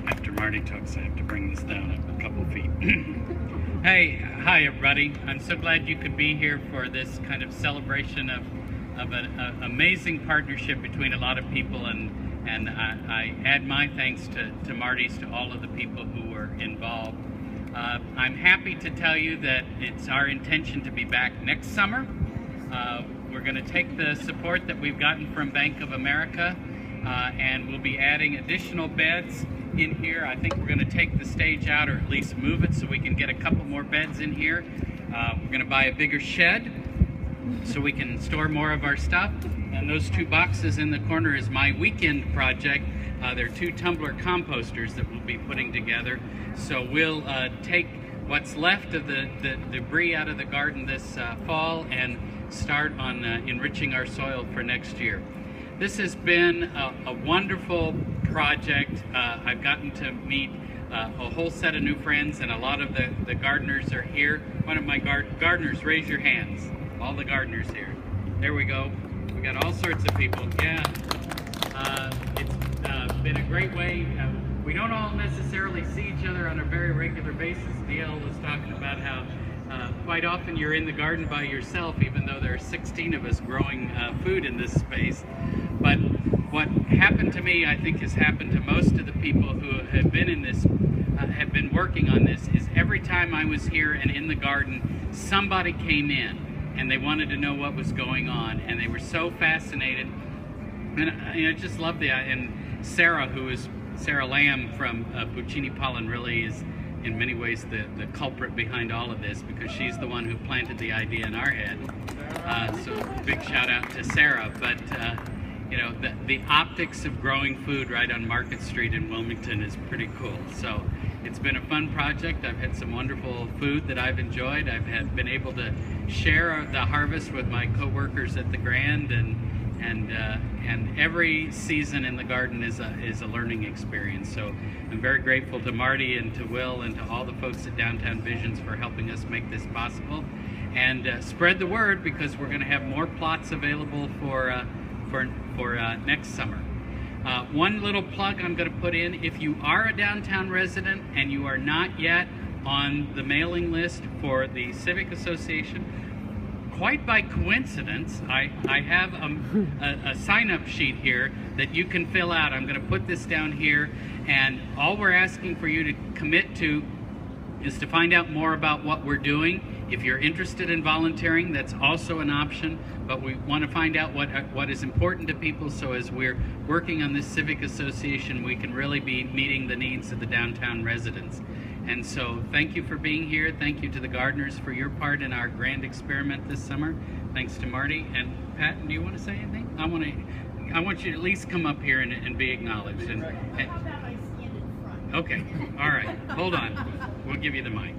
After Marty talks, I have to bring this down a couple feet. Hey, hi everybody. I'm so glad you could be here for this kind of celebration of an amazing partnership between a lot of people, and I add my thanks to Marty's, to all of the people who were involved. I'm happy to tell you that it's our intention to be back next summer. We're going to take the support that we've gotten from Bank of America, and we'll be adding additional beds in here. I think we're going to take the stage out, or at least move it so we can get a couple more beds in here. We're going to buy a bigger shed so we can store more of our stuff. And those two boxes in the corner is my weekend project. They're two tumbler composters that we'll be putting together. So we'll take what's left of the debris out of the garden this fall and start on enriching our soil for next year. This has been a wonderful project. I've gotten to meet a whole set of new friends, and a lot of the gardeners are here. One of my gardeners, raise your hands. All the gardeners here. There we go. We got all sorts of people. Yeah. It's been a great way. We don't all necessarily see each other on a very regular basis. DL was talking about how quite often you're in the garden by yourself, even though there are 16 of us growing food in this space. But what happened to me, I think, has happened to most of the people who have been in this, have been working on this, is every time I was here and in the garden, somebody came in and they wanted to know what was going on, and they were so fascinated. And I just love and Sarah, who is Sarah Lamb from Puccini Pollen, really is in many ways the culprit behind all of this, because she's the one who planted the idea in our head. So big shout out to Sarah. But you know, the optics of growing food right on Market Street in Wilmington is pretty cool. So it's been a fun project. I've had some wonderful food that I've enjoyed. I've been able to share the harvest with my co-workers at the Grand, and every season in the garden is a learning experience. So I'm very grateful to Marty and to Will and to all the folks at Downtown Visions for helping us make this possible. And spread the word, because we're going to have more plots available for next summer. One little plug I'm going to put in: if you are a downtown resident and you are not yet on the mailing list for the Civic Association, quite by coincidence, I have a sign-up sheet here that you can fill out. I'm going to put this down here, and all we're asking for you to commit to is to find out more about what we're doing. If you're interested in volunteering, that's also an option, but we want to find out what is important to people, so as we're working on this Civic Association, we can really be meeting the needs of the downtown residents. And so thank you for being here. Thank you to the gardeners for your part in our grand experiment this summer. Thanks to Marty. And Pat, do you want to say anything? I want you to at least come up here and be acknowledged. Okay, all right, hold on. We'll give you the mic.